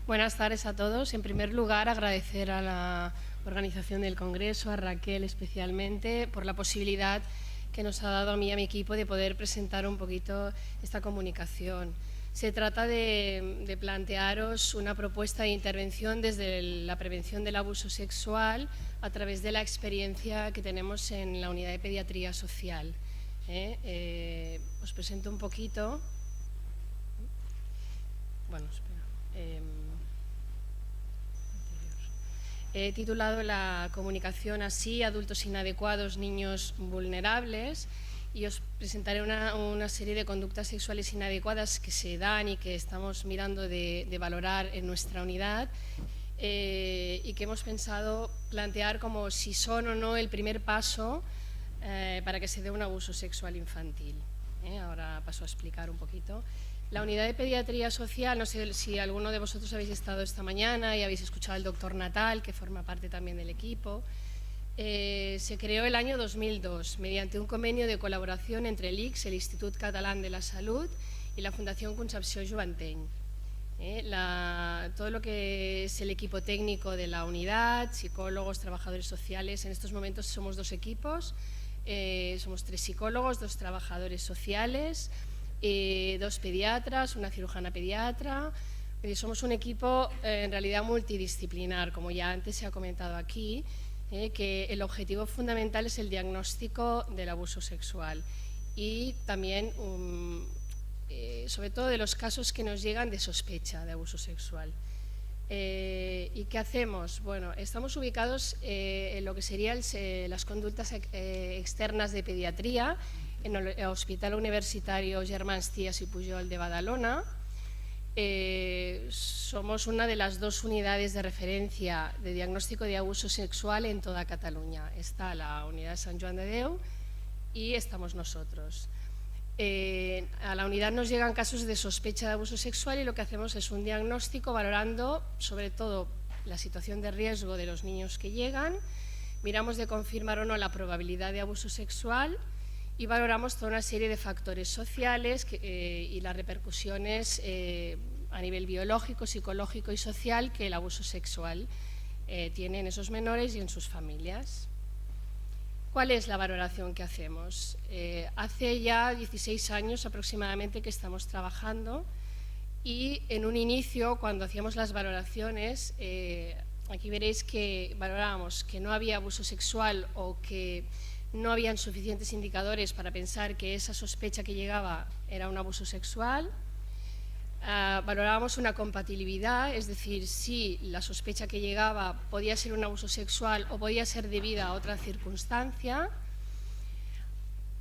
Buenas tardes a todos. En primer lugar, agradecer a la organización del Congreso, a Raquel especialmente, por la posibilidad que nos ha dado a mí y a mi equipo de poder presentar un poquito esta comunicación. Se trata de plantearos una propuesta de intervención desde la prevención del abuso sexual a través de la experiencia que tenemos en la unidad de pediatría social. Os presento un poquito. Bueno, espera. He titulado la comunicación así: adultos inadecuados, niños vulnerables, y os presentaré una serie de conductas sexuales inadecuadas que se dan y que estamos mirando de valorar en nuestra unidad y que hemos pensado plantear como si son o no el primer paso para que se dé un abuso sexual infantil. Ahora paso a explicar un poquito. La unidad de pediatría social, no sé si alguno de vosotros habéis estado esta mañana y habéis escuchado al doctor Natal, que forma parte también del equipo. Se creó el año 2002 mediante un convenio de colaboración entre el ICS, el Institut Catalán de la Salud, y la Fundación Concepció Juventeny. Todo lo que es el equipo técnico de la unidad, psicólogos, trabajadores sociales, en estos momentos somos dos equipos, somos 3 psicólogos, 2 trabajadores sociales, 2 pediatras, una cirujana pediatra. Somos un equipo en realidad multidisciplinar, como ya antes se ha comentado aquí, que el objetivo fundamental es el diagnóstico del abuso sexual y también, sobre todo, de los casos que nos llegan de sospecha de abuso sexual. ¿Y qué hacemos? Bueno, estamos ubicados en lo que serían las conductas externas de pediatría, en el Hospital Universitario Germans Trias i Pujol de Badalona. Somos una de las 2 unidades de referencia de diagnóstico de abuso sexual en toda Cataluña. Está la unidad de Sant Joan de Déu y estamos nosotros. A la unidad nos llegan casos de sospecha de abuso sexual y lo que hacemos es un diagnóstico valorando sobre todo la situación de riesgo de los niños que llegan, miramos de confirmar o no la probabilidad de abuso sexual y valoramos toda una serie de factores sociales y las repercusiones a nivel biológico, psicológico y social que el abuso sexual tiene en esos menores y en sus familias. ¿Cuál es la valoración que hacemos? Hace ya 16 años aproximadamente que estamos trabajando y en un inicio, cuando hacíamos las valoraciones, aquí veréis que valorábamos que no había abuso sexual o que no habían suficientes indicadores para pensar que esa sospecha que llegaba era un abuso sexual. Valorábamos una compatibilidad, es decir, si la sospecha que llegaba podía ser un abuso sexual o podía ser debida a otra circunstancia,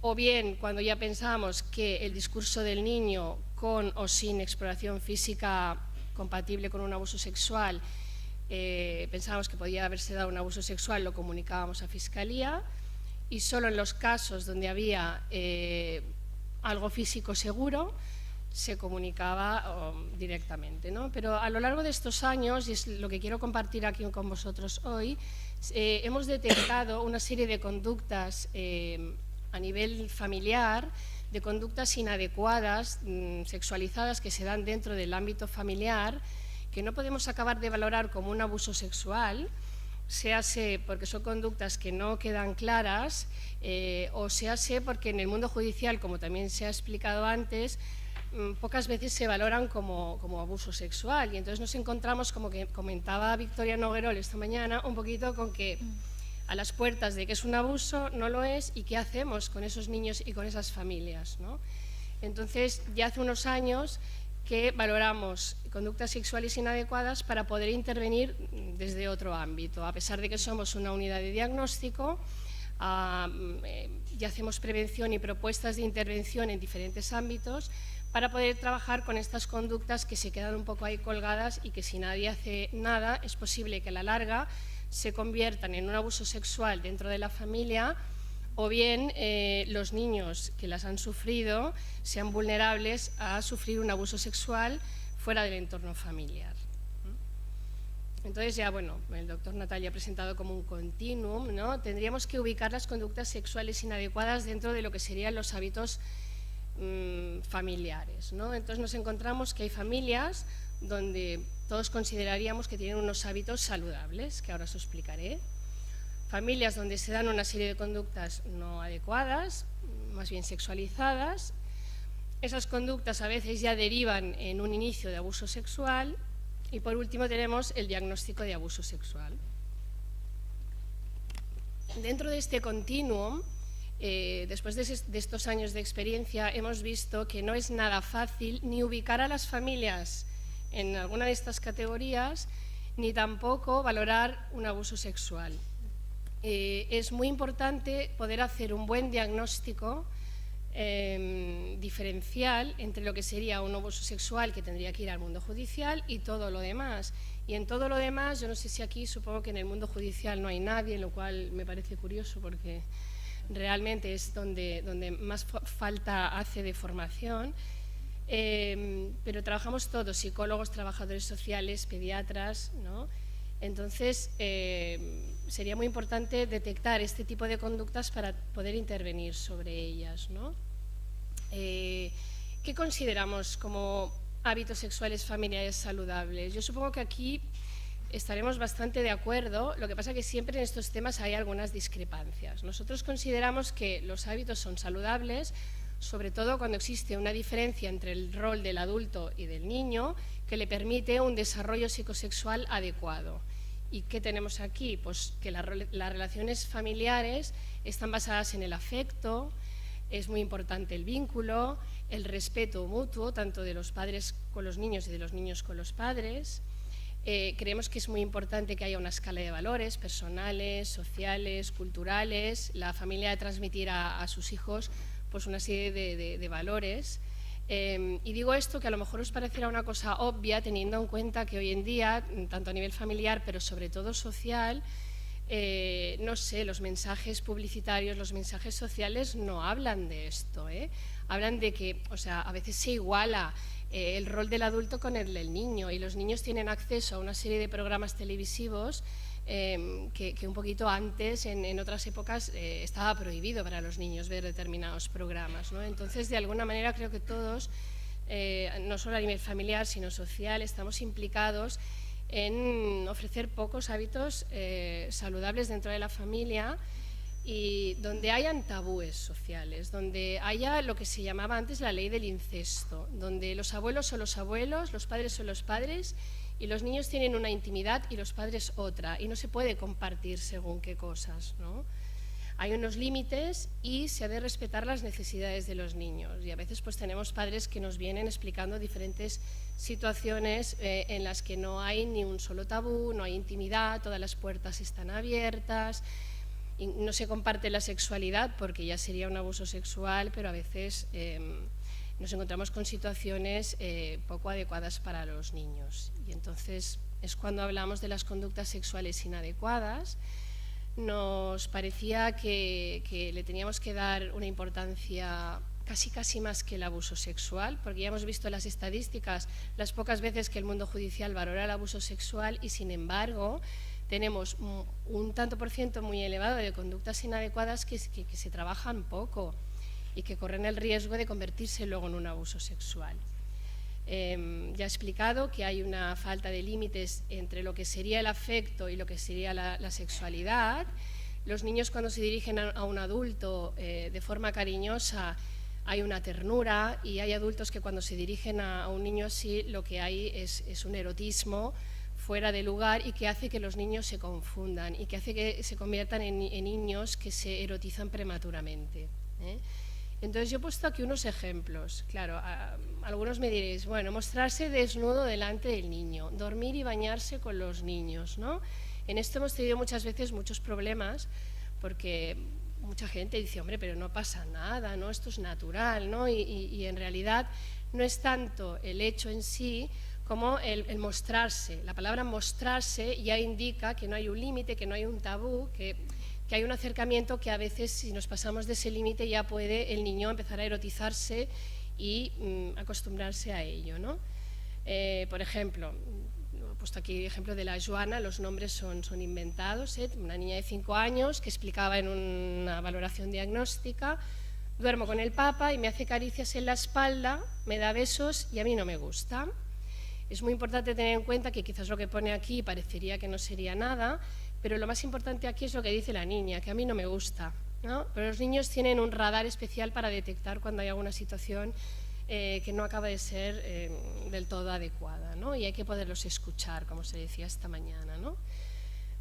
o bien cuando ya pensábamos que el discurso del niño con o sin exploración física compatible con un abuso sexual, pensábamos que podía haberse dado un abuso sexual, lo comunicábamos a Fiscalía, y solo en los casos donde había algo físico seguro se comunicaba directamente, ¿no? Pero a lo largo de estos años, y es lo que quiero compartir aquí con vosotros hoy, hemos detectado una serie de conductas a nivel familiar, de conductas inadecuadas, sexualizadas, que se dan dentro del ámbito familiar, que no podemos acabar de valorar como un abuso sexual, séase porque son conductas que no quedan claras o séase porque en el mundo judicial, como también se ha explicado antes, pocas veces se valoran como abuso sexual, y entonces nos encontramos, como que comentaba Victoria Noguerol esta mañana, un poquito con que a las puertas de que es un abuso, no lo es, y qué hacemos con esos niños y con esas familias, ¿no? Entonces, ya hace unos años que valoramos conductas sexuales inadecuadas para poder intervenir desde otro ámbito. A pesar de que somos una unidad de diagnóstico, ya hacemos prevención y propuestas de intervención en diferentes ámbitos para poder trabajar con estas conductas que se quedan un poco ahí colgadas y que si nadie hace nada es posible que a la larga se conviertan en un abuso sexual dentro de la familia, o bien los niños que las han sufrido sean vulnerables a sufrir un abuso sexual fuera del entorno familiar. Entonces ya, bueno, el doctor Natal ya ha presentado como un continuum, ¿no? Tendríamos que ubicar las conductas sexuales inadecuadas dentro de lo que serían los hábitos familiares, ¿no? Entonces nos encontramos que hay familias donde todos consideraríamos que tienen unos hábitos saludables, que ahora os explicaré. Familias donde se dan una serie de conductas no adecuadas, más bien sexualizadas. Esas conductas a veces ya derivan en un inicio de abuso sexual. Y por último tenemos el diagnóstico de abuso sexual. Dentro de este continuum, después de estos años de experiencia, hemos visto que no es nada fácil ni ubicar a las familias en alguna de estas categorías, ni tampoco valorar un abuso sexual. Es muy importante poder hacer un buen diagnóstico diferencial entre lo que sería un abuso sexual que tendría que ir al mundo judicial y todo lo demás. Y en todo lo demás, yo no sé si aquí, supongo que en el mundo judicial no hay nadie, lo cual me parece curioso porque realmente es donde más falta hace de formación, pero trabajamos todos, psicólogos, trabajadores sociales, pediatras, ¿no? Entonces, sería muy importante detectar este tipo de conductas para poder intervenir sobre ellas, ¿no? ¿Qué consideramos como hábitos sexuales familiares saludables? Yo supongo que aquí estaremos bastante de acuerdo, lo que pasa es que siempre en estos temas hay algunas discrepancias. Nosotros consideramos que los hábitos son saludables, sobre todo cuando existe una diferencia entre el rol del adulto y del niño que le permite un desarrollo psicosexual adecuado. ¿Y qué tenemos aquí? Pues que las relaciones familiares están basadas en el afecto, es muy importante el vínculo, el respeto mutuo, tanto de los padres con los niños y de los niños con los padres. Creemos que es muy importante que haya una escala de valores personales, sociales, culturales. La familia debe transmitir a sus hijos pues una serie de valores. Y digo esto que a lo mejor os parecerá una cosa obvia, teniendo en cuenta que hoy en día, tanto a nivel familiar, pero sobre todo social, no sé, los mensajes publicitarios, los mensajes sociales no hablan de esto, hablan de que, o sea, a veces se iguala el rol del adulto con el del niño y los niños tienen acceso a una serie de programas televisivos que un poquito antes, en otras épocas, estaba prohibido para los niños ver determinados programas, ¿no? Entonces, de alguna manera, creo que todos, no solo a nivel familiar, sino social, estamos implicados en ofrecer pocos hábitos saludables dentro de la familia y donde hayan tabúes sociales, donde haya lo que se llamaba antes la ley del incesto, donde los abuelos son los abuelos, los padres son los padres y los niños tienen una intimidad y los padres otra, y no se puede compartir según qué cosas, ¿no? Hay unos límites y se ha de respetar las necesidades de los niños, y a veces pues tenemos padres que nos vienen explicando diferentes situaciones en las que no hay ni un solo tabú, no hay intimidad, todas las puertas están abiertas, y no se comparte la sexualidad porque ya sería un abuso sexual, pero a veces nos encontramos con situaciones poco adecuadas para los niños. Y entonces es cuando hablamos de las conductas sexuales inadecuadas. Nos parecía que le teníamos que dar una importancia casi más que el abuso sexual, porque ya hemos visto las estadísticas, las pocas veces que el mundo judicial valora el abuso sexual y sin embargo tenemos un tanto por ciento muy elevado de conductas inadecuadas que se trabajan poco y que corren el riesgo de convertirse luego en un abuso sexual. Ya he explicado que hay una falta de límites entre lo que sería el afecto y lo que sería la sexualidad. Los niños cuando se dirigen a un adulto de forma cariñosa hay una ternura y hay adultos que cuando se dirigen a un niño así lo que hay es un erotismo fuera de lugar y que hace que los niños se confundan y que hace que se conviertan en niños que se erotizan prematuramente. Entonces yo he puesto aquí unos ejemplos. Claro, algunos me diréis, bueno, mostrarse desnudo delante del niño, dormir y bañarse con los niños, ¿no? En esto hemos tenido muchas veces muchos problemas porque mucha gente dice, hombre, pero no pasa nada, ¿no? Esto es natural, ¿no? Y en realidad no es tanto el hecho en sí como el mostrarse. La palabra mostrarse ya indica que no hay un límite, que no hay un tabú, que hay un acercamiento que a veces si nos pasamos de ese límite ya puede el niño empezar a erotizarse y acostumbrarse a ello, ¿no? Por ejemplo, he puesto aquí el ejemplo de la Joana, los nombres son inventados, una niña de 5 años que explicaba en una valoración diagnóstica: duermo con el papa y me hace caricias en la espalda, me da besos y a mí no me gusta. Es muy importante tener en cuenta que quizás lo que pone aquí parecería que no sería nada, pero lo más importante aquí es lo que dice la niña, que a mí no me gusta, ¿no? Pero los niños tienen un radar especial para detectar cuando hay alguna situación que no acaba de ser del todo adecuada, ¿no? Y hay que poderlos escuchar, como se decía esta mañana, ¿no?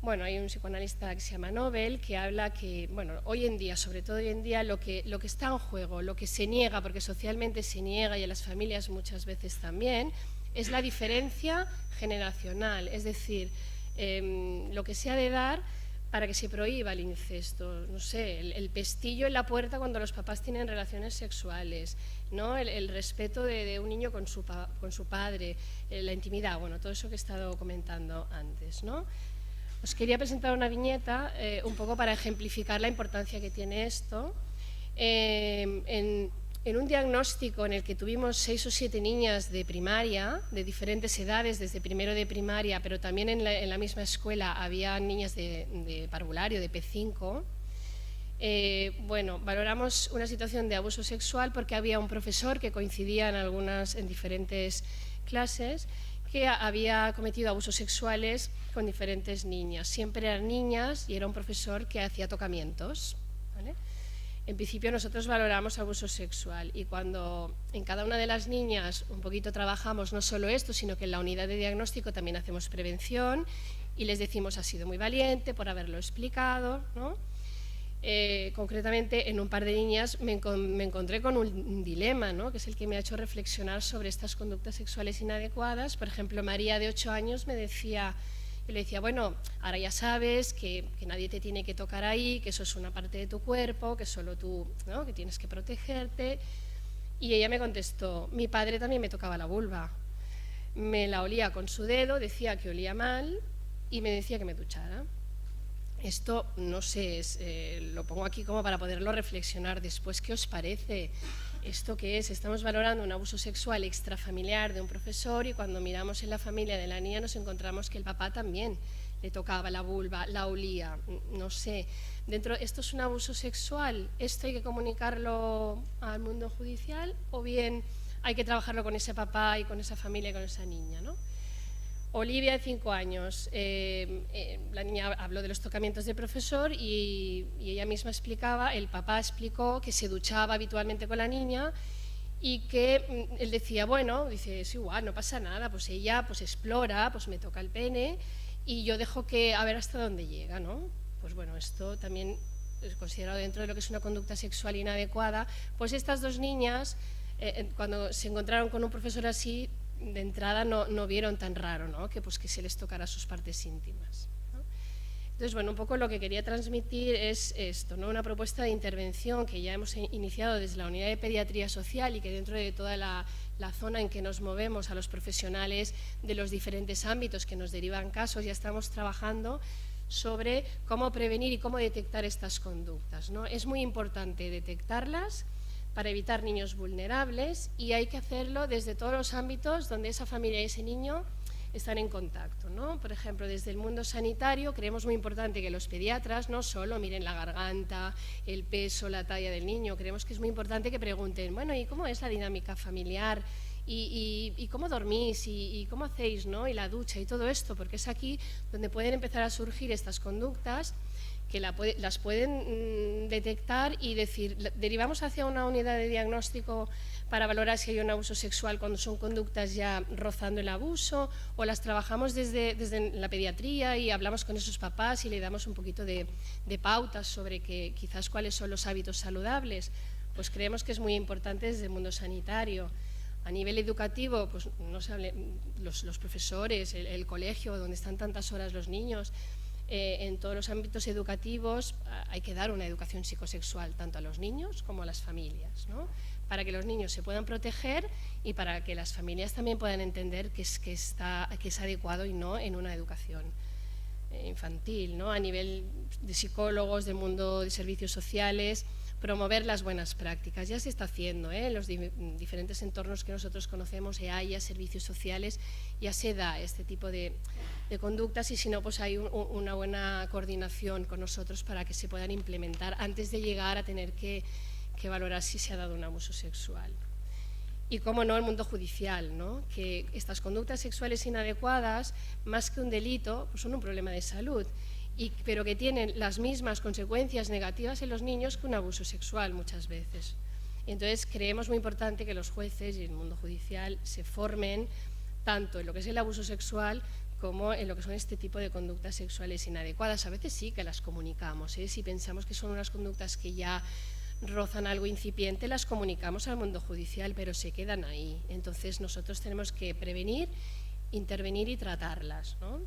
Bueno, hay un psicoanalista que se llama Nobel que habla que, bueno, hoy en día, sobre todo hoy en día, lo que está en juego, lo que se niega, porque socialmente se niega y en las familias muchas veces también, es la diferencia generacional, es decir, lo que se ha de dar para que se prohíba el incesto, no sé, el pestillo en la puerta cuando los papás tienen relaciones sexuales, ¿no? El respeto de un niño con su padre, la intimidad, bueno, todo eso que he estado comentando antes, ¿no? Os quería presentar una viñeta un poco para ejemplificar la importancia que tiene esto. En un diagnóstico en el que tuvimos 6 o 7 niñas de primaria, de diferentes edades, desde primero de primaria, pero también en la misma escuela había niñas de parvulario, de P5, bueno, valoramos una situación de abuso sexual porque había un profesor que coincidía en diferentes clases, que había cometido abusos sexuales con diferentes niñas. Siempre eran niñas y era un profesor que hacía tocamientos, ¿vale? En principio nosotros valoramos abuso sexual y cuando en cada una de las niñas un poquito trabajamos no solo esto, sino que en la unidad de diagnóstico también hacemos prevención y les decimos: has sido muy valiente por haberlo explicado, ¿no? Concretamente en un par de niñas me encontré con un dilema, ¿no? Que es el que me ha hecho reflexionar sobre estas conductas sexuales inadecuadas. Por ejemplo, María, de 8 años, me decía, yo le decía: bueno, ahora ya sabes que nadie te tiene que tocar ahí, que eso es una parte de tu cuerpo, que solo tú, ¿no? Que tienes que protegerte. Y ella me contestó: mi padre también me tocaba la vulva, me la olía con su dedo, decía que olía mal y me decía que me duchara. Esto, no sé, lo pongo aquí como para poderlo reflexionar después. ¿Qué os parece? ¿Esto qué es? Estamos valorando un abuso sexual extrafamiliar de un profesor y cuando miramos en la familia de la niña nos encontramos que el papá también le tocaba la vulva, la olía, no sé. ¿Esto es un abuso sexual? ¿Esto hay que comunicarlo al mundo judicial o bien hay que trabajarlo con ese papá y con esa familia y con esa niña, ¿no? Olivia, de 5 años, la niña habló de los tocamientos del profesor y ella misma explicaba, el papá explicó que se duchaba habitualmente con la niña y que él decía, bueno, dice, es igual, no pasa nada, pues ella pues explora, pues me toca el pene y yo dejo que a ver hasta dónde llega, ¿no? Pues bueno, esto también es considerado dentro de lo que es una conducta sexual inadecuada. Pues estas dos niñas, cuando se encontraron con un profesor así, de entrada no vieron tan raro, ¿no? Que se les tocara sus partes íntimas, ¿no? Entonces, bueno, un poco lo que quería transmitir es esto, ¿no? Una propuesta de intervención que ya hemos iniciado desde la unidad de pediatría social y que dentro de toda la zona en que nos movemos a los profesionales de los diferentes ámbitos que nos derivan casos, ya estamos trabajando sobre cómo prevenir y cómo detectar estas conductas, ¿no? Es muy importante detectarlas para evitar niños vulnerables y hay que hacerlo desde todos los ámbitos donde esa familia y ese niño están en contacto, ¿no? Por ejemplo, desde el mundo sanitario creemos muy importante que los pediatras no solo miren la garganta, el peso, la talla del niño, creemos que es muy importante que pregunten, bueno, ¿y cómo es la dinámica familiar? ¿Y cómo dormís? ¿Y cómo hacéis, ¿no? Y la ducha y todo esto, porque es aquí donde pueden empezar a surgir estas conductas que las pueden detectar y decir, derivamos hacia una unidad de diagnóstico para valorar si hay un abuso sexual cuando son conductas ya rozando el abuso, o las trabajamos desde la pediatría y hablamos con esos papás y le damos un poquito de pautas sobre quizás cuáles son los hábitos saludables. Pues creemos que es muy importante desde el mundo sanitario. A nivel educativo, pues no sé, los profesores, el colegio donde están tantas horas los niños, en todos los ámbitos educativos hay que dar una educación psicosexual tanto a los niños como a las familias, ¿no? Para que los niños se puedan proteger y para que las familias también puedan entender que es adecuado y no en una educación infantil, ¿no? A nivel de psicólogos, del mundo de servicios sociales, promover las buenas prácticas. Ya se está haciendo, en los diferentes entornos que nosotros conocemos, EAIA, servicios sociales, ya se da este tipo de conductas y si no, pues hay una buena coordinación con nosotros para que se puedan implementar antes de llegar a tener que valorar si se ha dado un abuso sexual. Y, cómo no, el mundo judicial, ¿no? Que estas conductas sexuales inadecuadas, más que un delito, pues son un problema de salud, pero que tienen las mismas consecuencias negativas en los niños que un abuso sexual muchas veces. Entonces, creemos muy importante que los jueces y el mundo judicial se formen tanto en lo que es el abuso sexual como en lo que son este tipo de conductas sexuales inadecuadas. A veces sí que las comunicamos, si pensamos que son unas conductas que ya rozan algo incipiente, las comunicamos al mundo judicial, pero se quedan ahí. Entonces nosotros tenemos que prevenir, intervenir y tratarlas, ¿no?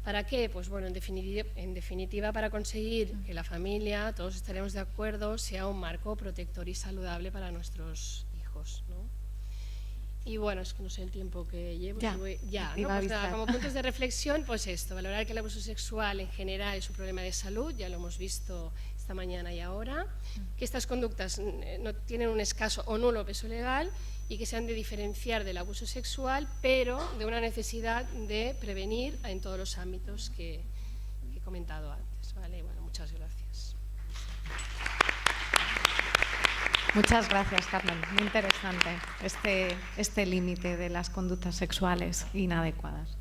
¿Para qué? Pues bueno, en definitiva para conseguir que la familia, todos estaremos de acuerdo, sea un marco protector y saludable para nuestros hijos, ¿no? Y bueno, es que no sé el tiempo que llevo. ¿no? Pues nada, como puntos de reflexión, pues esto, valorar que el abuso sexual en general es un problema de salud, ya lo hemos visto esta mañana y ahora, que estas conductas no tienen un escaso o nulo peso legal y que se han de diferenciar del abuso sexual, pero de una necesidad de prevenir en todos los ámbitos que he comentado antes. ¿Vale? Bueno, muchas gracias. Muchas gracias, Carmen. Muy interesante este límite de las conductas sexuales inadecuadas.